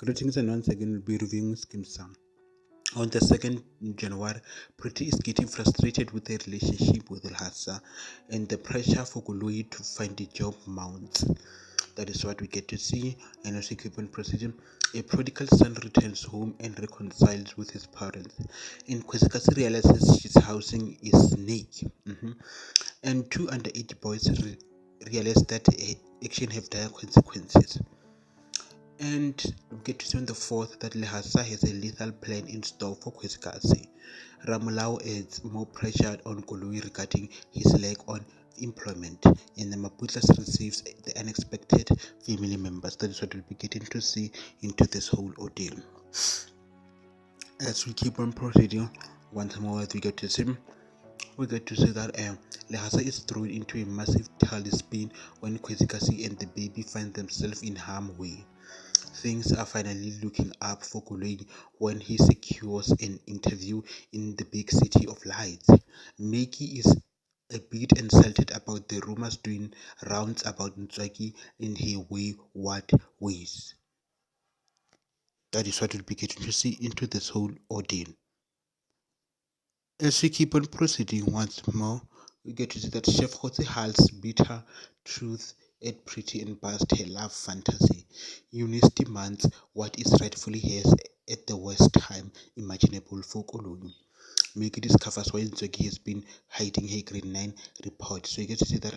Greetings, and once again we'll be reviewing Skeem Saam. On the 2nd January, Pretty is getting frustrated with her relationship with Lhasa, and the pressure for Koloi to find a job mounts. That is what we get to see, and as we keep on proceeding, a prodigal son returns home and reconciles with his parents. And Kwesikasi realizes his housing is snake. And two underage boys realize that action have dire consequences. And we get to see on the 4th that Lhasa has a lethal plan in store for Kwesikasi. Ramulao adds more pressure on Koloi regarding his lack on employment, and the Maputlas receives the unexpected family members. That is what we'll be getting to see into this whole ordeal. As we keep on proceeding, once more we get to see that Lhasa is thrown into a massive tailspin when Kwesikasi and the baby find themselves in harm's way. Things are finally looking up for Koloi when he secures an interview in the big city of lights. Mickey is a bit insulted about the rumors doing rounds about Ntswaki in her wayward ways. That is what we'll be getting to see into this whole ordeal. As we keep on proceeding once more, we get to see that Chef Khotsi Hal's bitter truth at Pretty and bust her love fantasy. Eunice demands what is rightfully hers at the worst time imaginable for Koloi. Mickey discovers why Ntswaki has been hiding her grade 9 report. So you get to see that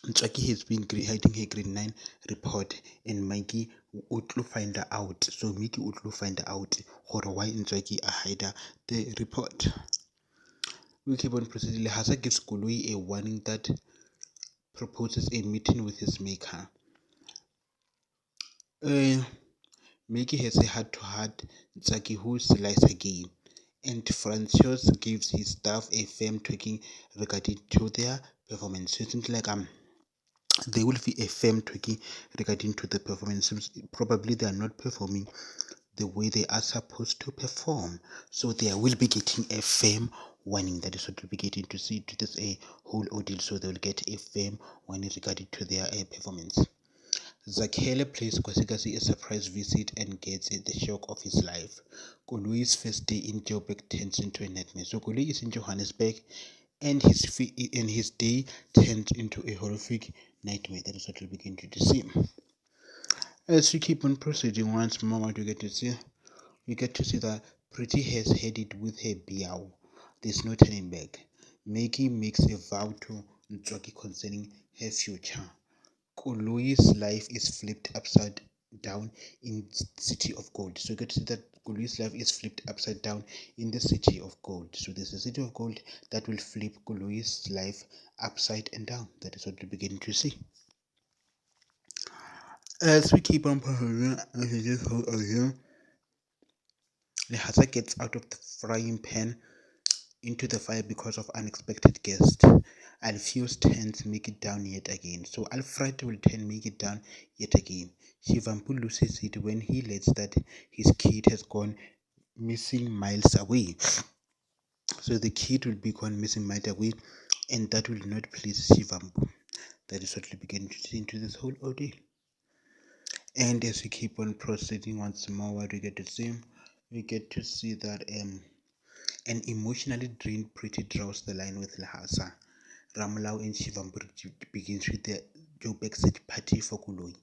Ntswaki has been hiding her grade 9 report, and Mikey would find her out. So Mickey would find out why Ntswaki hide the report. We keep on proceeding. Lhasa gives Koloi a warning that proposes a meeting with his maker. Mickey has a heart-to-heart Ntswaki who lies again, and Francois gives his staff a firm talking regarding to their performance. So it seems like there will be a firm talking regarding to the performance. Probably they are not performing the way they are supposed to perform, so they will be getting a firm warning. That is what we'll be getting to see to this a whole ordeal. So they will get a firm warning regarding to their performance. Zakhele plays Kwesikasi a surprise visit and gets the shock of his life. Koloi's first day in Joburg turns into a nightmare. So Koloi is in Johannesburg, and his day turns into a horrific nightmare. That is what we begin to see. As we keep on proceeding once more, what we get to see that Pretty has had it with her Biao. There's no turning back. Maggie makes a vow to Ntswaki concerning her future. Koloi's life is flipped upside down in City of Gold. So you get to see that Koloi's life is flipped upside down in the City of Gold. So there's a City of Gold that will flip Koloi's life upside and down. That is what we're beginning to see. As we keep on proceeding, Lhasa gets out of the frying pan into the fire because of unexpected guest. Alfio's turns make it down yet again. So Alfred will turn make it down yet again. Shivampu loses it when he learns that his kid has gone missing miles away. So the kid will be gone missing miles away, and that will not please Shivampu. That is what we begin to see into this whole ordeal. And as we keep on proceeding once more, what we get to see that an emotionally drained Pretty draws the line with Lhasa. Ramulao and Shivambu begins with the Joburg search party for Koloi.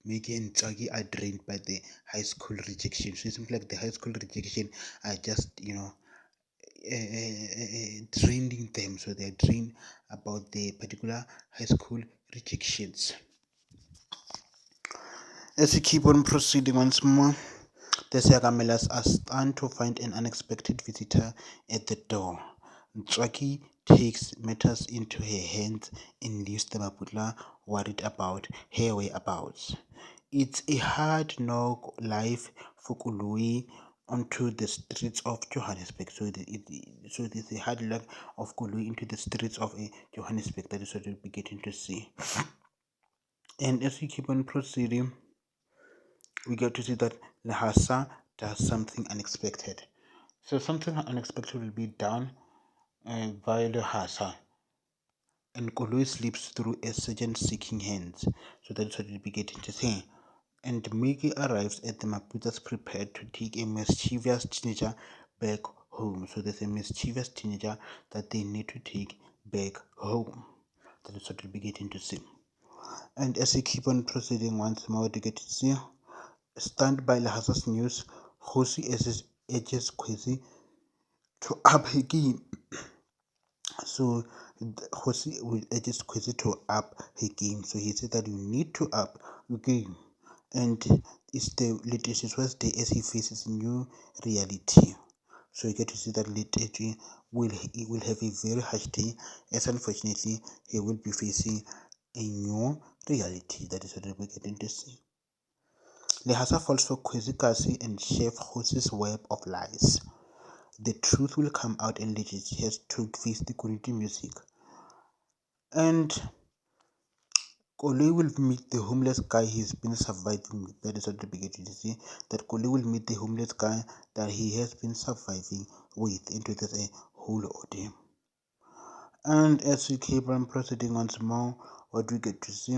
Mickey and Ntswaki are drained by the high school rejection. So it seems like the high school rejection are just, training them. So they're trained about the particular high school rejections. As we keep on proceeding once more, the Siagamelas are stunned to find an unexpected visitor at the door. Ntswaki takes matters into her hands and leaves the Maputla worried about her whereabouts. It's a hard-knock life for Koloi onto the streets of Johannesburg. So there's a hard luck of Koloi into the streets of Johannesburg. That is what we'll be getting to see. And as we keep on proceeding, we get to see that Lhasa does something unexpected. So something unexpected will be done by Lhasa, and Koloi slips through a surgeon seeking hands. So that's what we'll be getting to see. And Mickey arrives at the Maputas prepared to take a mischievous teenager back home. So there's a mischievous teenager that they need to take back home. That is what we'll be getting to see. And as we keep on proceeding once more to get to see, stunned by Lahasa's news, Jose urges Kwesi to up her game. So Jose will urges Kwesi to up her game. So he said that you need to up your game. And it's the latest first day as he faces a new reality. So you get to see that late will have a very harsh day, as unfortunately he will be facing a new reality. That is what we're getting to see. Lehasa falls for Kwesi and Chef Jose's web of lies. The truth will come out and Legit has to face the community music. And Kole will meet the homeless guy he's been surviving with. That is what we begin to see. That Kole will meet the homeless guy that he has been surviving with into this a whole ordeal. And as we keep on proceeding once more, what we get to see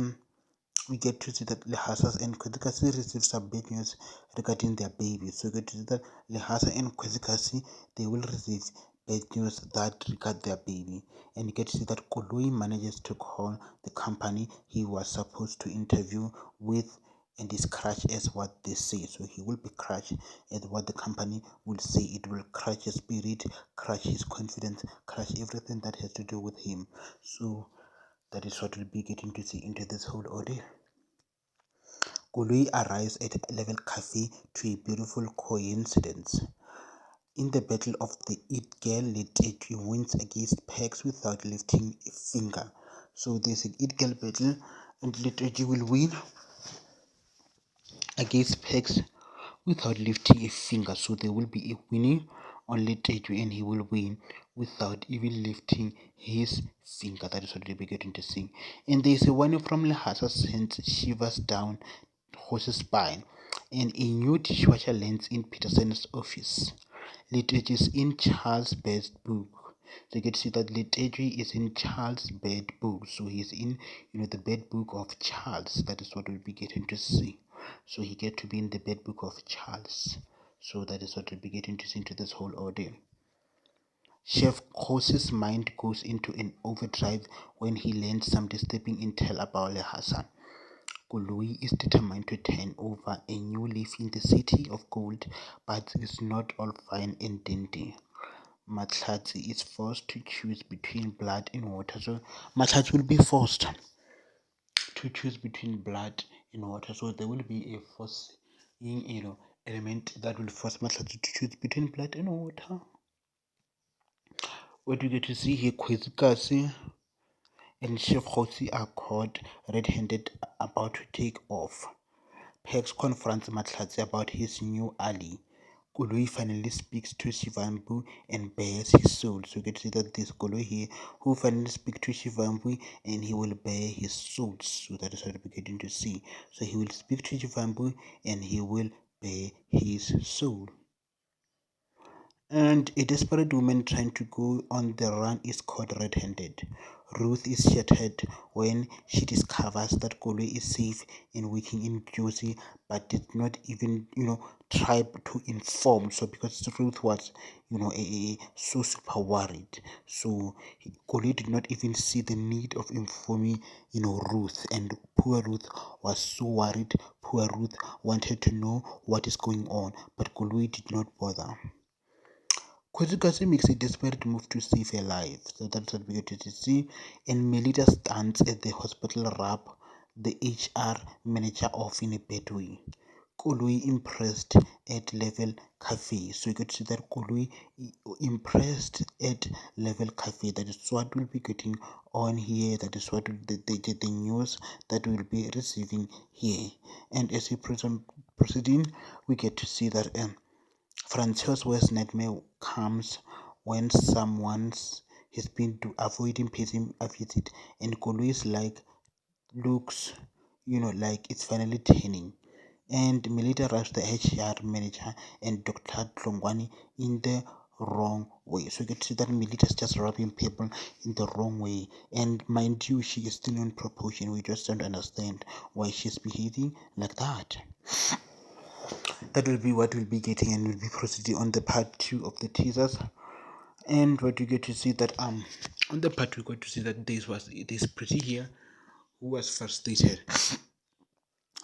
that Lehasa and Kwesi receive some bad news regarding their baby. So we get to see that Lehasa and Kwesi they will receive bad news that regard their baby. And you get to see that Koloi manages to call the company he was supposed to interview with and is crushed as what they say. So he will be crushed at what the company will say. It will crush his spirit, crush his confidence, crush everything that has to do with him. So that is what we'll be getting to see into this whole ordeal. Koloi arrives at Level Cafe to a beautiful coincidence. In the battle of the It Girl, Leteti wins against Pegs without lifting a finger. So there's an It Girl battle and Leteti will win against Pegs without lifting a finger. So there will be a winning on Leteti and he will win without even lifting his finger. That is what we'll be getting to see. And there's a warning from Lehasa sends shivers down Jose's spine, and a new dishwasher lands in Peterson's office. Literature is in Charles' best book. So you get to see that literature is in Charles' bed book. So he's in, the bed book of Charles. That is what we'll be getting to see. So he get to be in the bed book of Charles. So that is what we'll be getting to see into this whole ordeal. Chef Jose's mind goes into an overdrive when he learns some disturbing intel about Lehasa. Koloi is determined to turn over a new leaf in the city of gold, but it's not all fine and dandy. Mahlatsi is forced to choose between blood and water. So Mahlatsi will be forced to choose between blood and water. So there will be a forcing, element that will force Mahlatsi to choose between blood and water. What you get to see here, Kwesi and Chef Jose are caught red-handed about to take off. Pegs confronts Mahlatsi about his new ally. Koloi finally speaks to Shivambu and bears his soul. So you get to see that this Koloi here who finally speaks to Shivambu and he will bear his soul. So that is what we're getting to see. So he will speak to Shivambu and he will bear his soul. And a desperate woman trying to go on the run is caught red-handed. Ruth is shattered when she discovers that Koloi is safe and working in Josie, but did not even, try to inform. So because Ruth was, so super worried. So Koloi did not even see the need of informing, Ruth. And poor Ruth was so worried. Poor Ruth wanted to know what is going on, but Koloi did not bother. Kwesi makes a desperate move to save her life. So that's what we get to see. And Melita stands at the hospital wrap the HR manager off in a bad way. Koloi impressed at Level Cafe. So you get to see that Koloi impressed at Level Cafe. That is what we'll be getting on here. That is what the news that we'll be receiving here. And as we proceeding, we get to see that Francois' worst nightmare comes when someone has been to avoiding paying a visit and Koloi's looks, like it's finally turning. And Melita rushes the HR manager and Dr. Tlongwani in the wrong way. So you get to see that Melita's just rubbing people in the wrong way. And mind you, she is still on proportion. We just don't understand why she's behaving like that. That will be what we'll be getting, and we'll be proceeding on the part 2 of the teasers. And what you get to see that on the part we got to see that this Pretty here who was frustrated.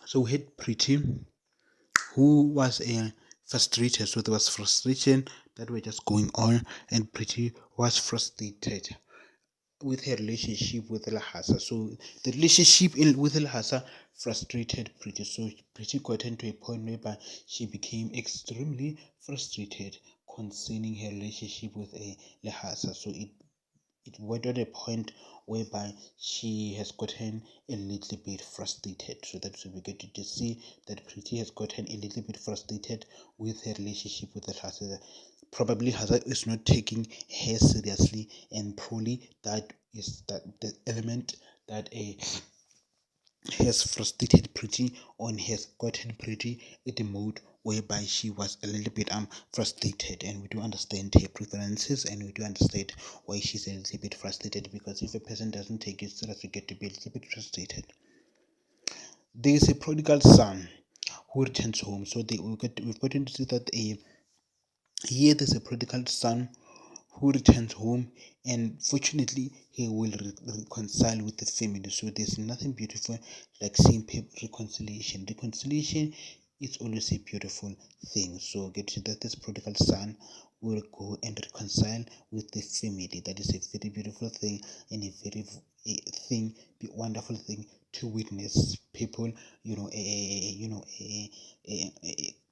So we had Pretty who was frustrated. So there was frustration that were just going on, and Pretty was frustrated with her relationship with Lhasa. So the relationship with Lhasa frustrated Pretty. So Pretty got into a point whereby she became extremely frustrated concerning her relationship with Lhasa. So it went at a point whereby she has gotten a little bit frustrated. So that's what we get to see, that Pretty has gotten a little bit frustrated with her relationship with Lhasa. Probably Hazard is not taking her seriously, and probably that is that the element that has frustrated Pretty, on has gotten Pretty in the mode whereby she was a little bit frustrated. And we do understand her preferences, and we do understand why she's a little bit frustrated, because if a person doesn't take it seriously, you get to be a little bit frustrated. There is a prodigal son who returns home. So we've gotten to see that here there's a prodigal son who returns home, and fortunately he will reconcile with the family. So there's nothing beautiful like seeing reconciliation is always a beautiful thing. So get to that this prodigal son will go and reconcile with the family. That is a very beautiful thing, and a very wonderful thing to witness. People,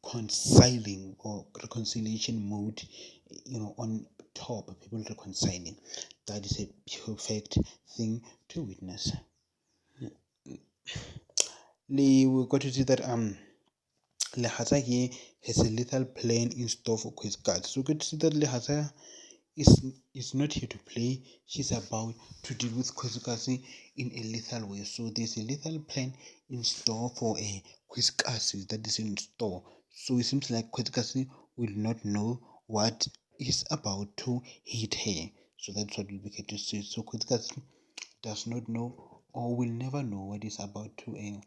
reconciling or reconciliation mode, on top, people reconciling. That is a perfect thing to witness. We got to see that Lehasa here has a lethal plan in store for Quiz Cards. So we got to see that Lehasa is not here to play. She's about to deal with Kozukasi in a lethal way. So there's a lethal plan in store for a Kozukasi that is in store. So it seems like Kozukasi will not know what is about to hit her. So that's what we get to see. So Kozukasi does not know, or will never know, what is about to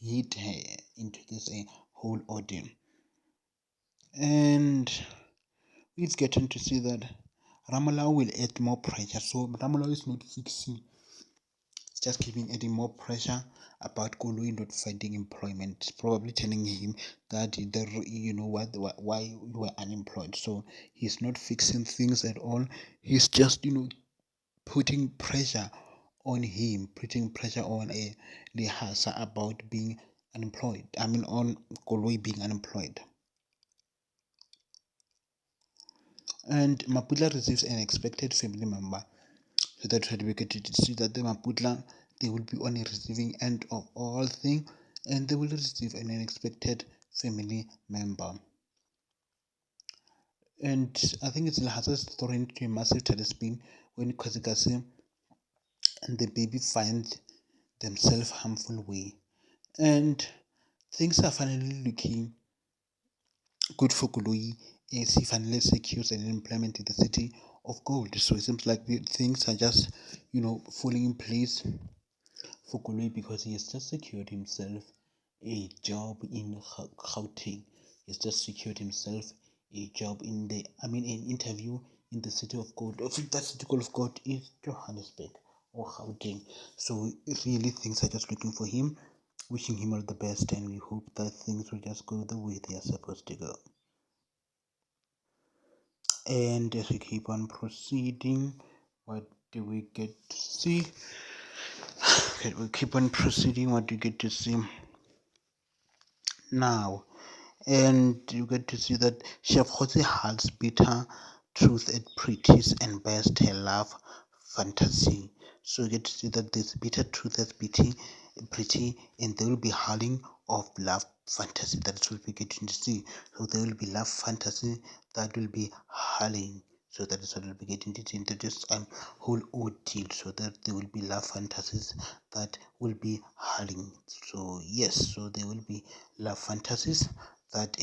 hit her into this whole ordeal. And we've gotten to see that Ramalao will add more pressure. So Ramalao is not fixing, it's just adding more pressure about Koloi not finding employment. Probably telling him that why you were unemployed. So he's not fixing things at all. He's just putting pressure on him, putting pressure on Lehasa about being unemployed. I mean on Koloi being unemployed. And Maputla receives an expected family member. So that's what we get to see, that the Maputla, they will be on the receiving end of all things, and they will receive an unexpected family member. And I think it's Lahasa's thrown into a massive tailspin when Kozikasi and the baby find themselves harmful way. And things are finally looking good for Koloi as he finally secures an employment in the city of gold. So it seems like things are just, falling in place for Koloi, because he has just secured himself a job in Gauteng. He has just secured himself a job an interview in the city of gold. I think that city of gold is Johannesburg or Gauteng. So really things are just looking for him. Wishing him all the best, and we hope that things will just go the way they are supposed to go. And as we keep on proceeding, what do we get to see? Okay, we keep on proceeding. What do you get to see now? And you get to see that Chef Jose hides bitter truth at Pretty's and best her love fantasy. So you get to see that there's bitter truth at Pretty, and they will be howling of love fantasy. That's what we get to see. So there will be love fantasy that will be howling. So that is what we'll be getting into this whole ordeal. So that there will be love fantasies that will be howling. So yes, so there will be love fantasies that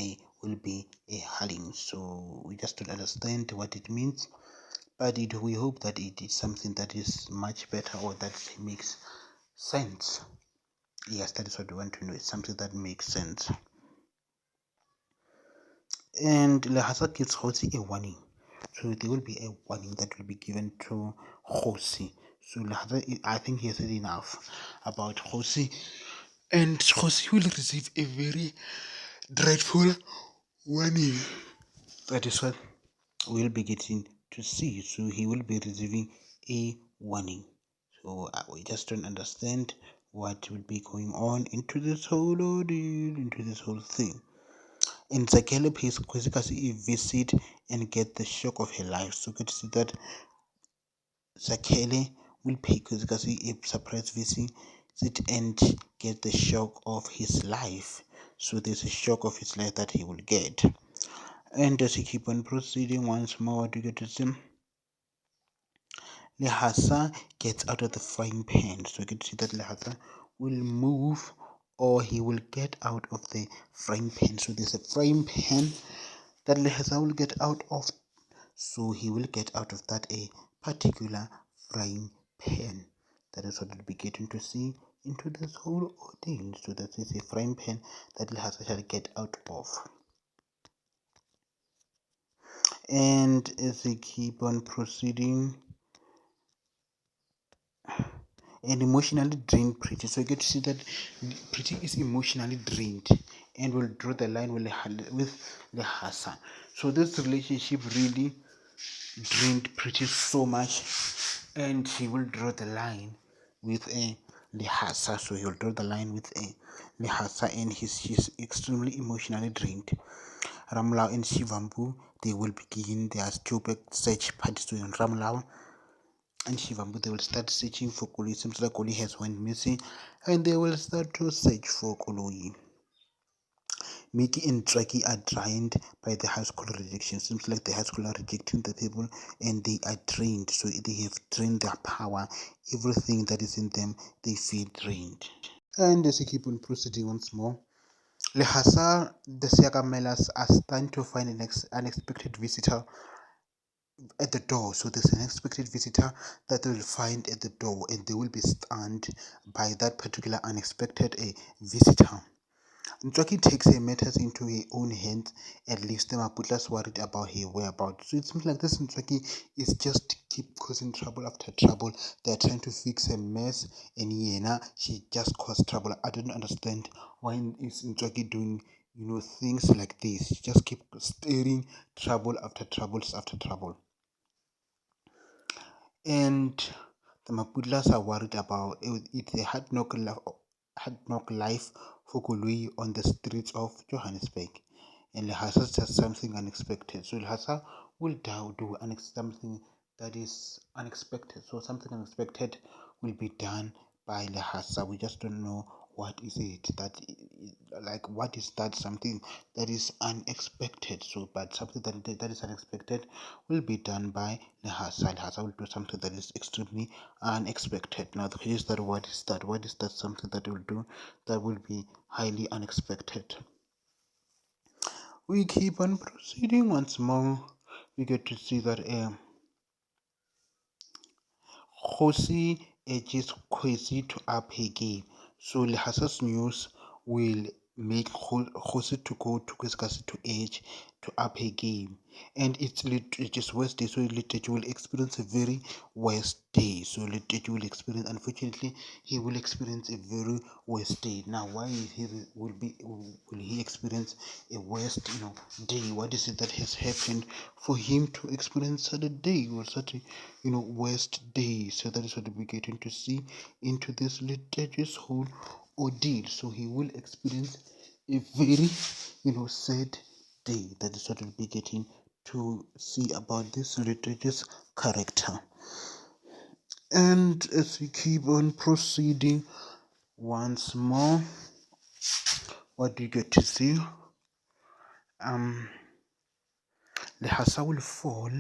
will be a hurling. So we just don't understand what it means, but we hope that it is something that is much better or that makes sense. Yes, that is what we want to know. It's something that makes sense. And Lehasa gives Hosi a warning. So there will be a warning that will be given to Hosi. So Lehasa, I think he has said enough about Hosi. And Hosi will receive a very dreadful warning. That is what we'll be getting to see. So he will be receiving a warning. So we just don't understand what will be going on into this whole ordeal, into this whole thing. And Zakele pays Kwesikasi a visit and get the shock of her life. So good to see that Zakele will pay Kwesikasi a surprise visit and get the shock of his life. So there's a shock of his life that he will get. And as he keep on proceeding once more, what do you get to see? Lehasa gets out of the frying pan. So you can see that Lehasa will move, or he will get out of the frying pan. So there's a frying pan that Lehasa will get out of. So he will get out of that a particular frying pan. That is what we'll be getting to see into this whole ordeal. So that is a frying pan that Lehasa shall get out of. And as we keep on proceeding, and emotionally drained Pretty. So you get to see that Pretty is emotionally drained and will draw the line with Lehasa. So this relationship really drained Pretty so much, and he will draw the line with a Lehasa. So he will draw the line with a Lehasa, and he's extremely emotionally drained. Ramlao and Shivambu, they will begin their stupid search party to Ramlao and Shivambu. They will start searching for Kolo. It seems like Kolo has went missing, and they will start to search for Kolo. Mickey and Traki are drained by the high school rejection. Seems like the high school are rejecting the people, and they are drained. So they have drained their power. Everything that is in them, they feel drained. And as we keep on proceeding once more, Lehasa, the Siakamelas are starting to find an unexpected visitor at the door. So there's an unexpected visitor that they will find at the door, and they will be stunned by that particular unexpected visitor. Ntswaki takes her matters into her own hands and leaves them Maputlas worried about her whereabouts. So it seems like this Ntswaki is just keep causing trouble after trouble. They're trying to fix a mess, and Yena, she just caused trouble. I don't understand why is Ntswaki doing things like this. She just keep stirring trouble after troubles after trouble. And the Maputlas are worried about it. They had no life for Koloi on the streets of Johannesburg. And Lehasa does something unexpected. So Lehasa will do something that is unexpected. So something unexpected will be done by Lehasa. We just don't know what is it what is that something that is unexpected. So but something that is unexpected will be done by Lehasa. Lehasa will do something that is extremely unexpected. Now the question is that what is that? What is that something that will do that will be highly unexpected? We keep on proceeding once more. We get to see that Khosi urges Kwesi to up her game. So Lehasa's news will make Khosi to go to Kwesikasi to urge to up her game. And it's just worst day, so Liteju will experience a very worst day. So Liteju will experience, unfortunately, he will experience a very worst day. Now, why will he experience a worst day? What is it that has happened for him to experience such a day or such a worst day? So that is what we're getting to see into this Liteju's whole ordeal. So he will experience a very sad day. That is what we'll be getting to see about this Liteju's character. And as we keep on proceeding once more, what do you get to see? Lehasa will fall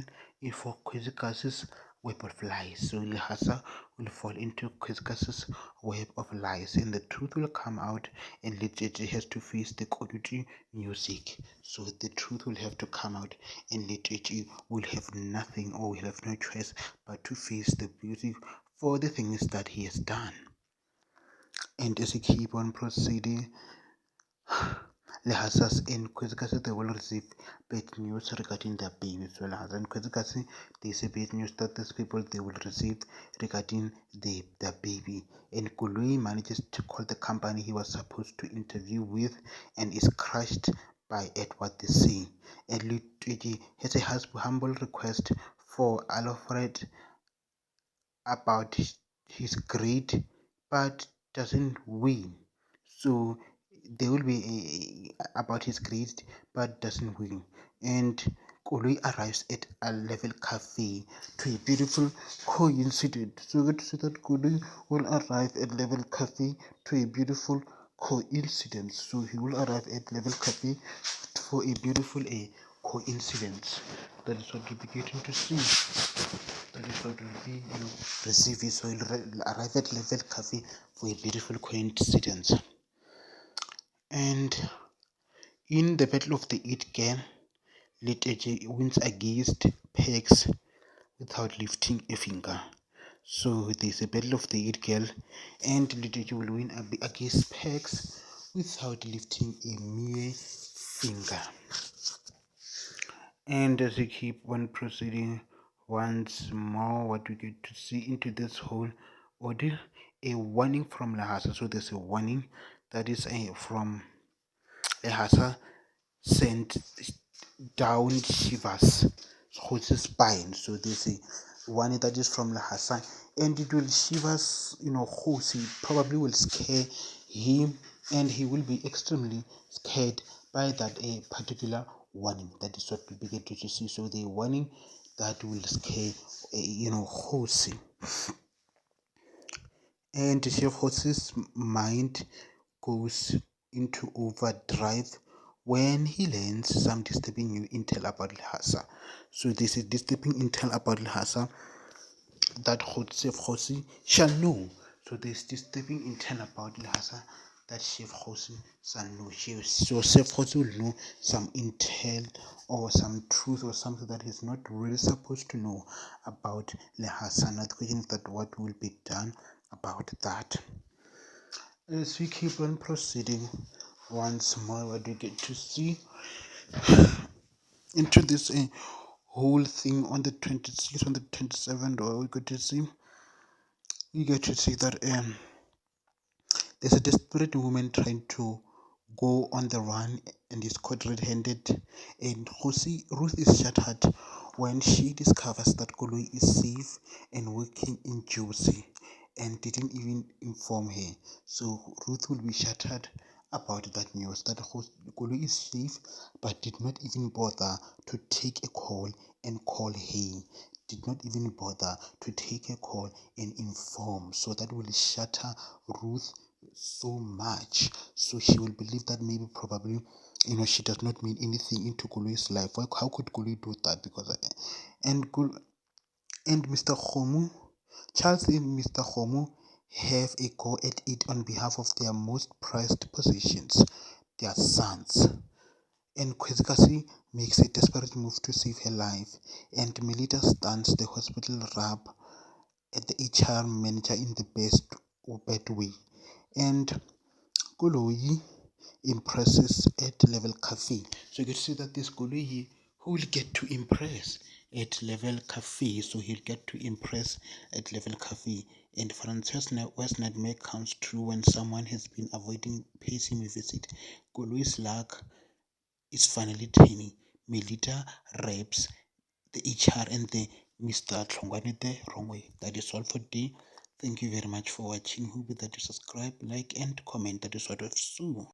if Kwesikasi's web of lies. So Lehasa will fall into Kwisikasi's web of lies, and the truth will come out, and Literature has to face the quality music. So the truth will have to come out, and Literature will have nothing, or will have no choice but to face the music for the things that he has done. And as he keep on proceeding, Lehasas and Kwisikasi, they will receive bad news regarding their babies. So Lehasa and Kwisikasi, they say bad news that these people they will receive regarding their baby. And Koloi manages to call the company he was supposed to interview with and is crushed by what they say. And Luigi has a humble request for Alfred about his grade, but doesn't win. So there will be about his grade, but doesn't win. And Koloi arrives at a level cafe to a beautiful coincidence. So we get to see that Koloi will arrive at level cafe to a beautiful coincidence. So he will arrive at level cafe for a beautiful coincidence. That is what we're getting to see. That is what will be receive it. So he'll arrive at level cafe for a beautiful coincidence. And in the Battle of the Eight Girl, Literature wins against Pegs without lifting a finger. So there's a Battle of the Eight Girl, and Literature will win against Pegs without lifting a mere finger. And as we keep on proceeding, once more, what we get to see into this whole ordeal, a warning from Lehasa. So there's a warning that is from Lehasa sent down Shiva's spine. So there's a warning that is from Lehasa, and it will Shiva's horse. He probably will scare him, and he will be extremely scared by that particular warning. That is what we get to see. So the warning that will scare horse, and Chef Horse's mind goes into overdrive when he learns some disturbing new intel about Lhasa. So this is disturbing intel about Lhasa that Chef Hosi shall know. So there's disturbing intel about Lhasa that Chef Hosi shall know. So Chef Hosi will know some intel or some truth or something that he's not really supposed to know about Lhasa. Now the question is that what will be done about that. As we keep on proceeding, once more what we get to see into this whole thing on the 26th, on the 27th, or we get to see that there's a desperate woman trying to go on the run and is caught red-handed, and Ruth is shattered when she discovers that Koloi is safe and working in Jersey and didn't even inform her. So Ruth will be shattered about that news that Koloi is safe but did not even bother to take a call and call her. Did not even bother to take a call and inform. So that will shatter Ruth so much. So she will believe that maybe probably she does not mean anything into Koloi's life. How could Koloi do that? Because and Mr. Khomu, Charles and Mr. Khomu have a go at it on behalf of their most prized possessions, their sons. And Kwisikasi makes a desperate move to save her life, and Melita stuns the hospital rap at the HR manager in the bad way. And Koloi impresses at level cafe. So you can see that this Koloi who will get to impress at level cafe. So he'll get to impress at level cafe. And Francois West nightmare comes true when someone has been avoiding pays him a visit. Koloi's luck is finally turning. Melita rapes the HR and the Mr. Tlongwane the wrong way. That is all for today. Thank you very much for watching. Hope that you subscribe, like, and comment. That is what I've soon.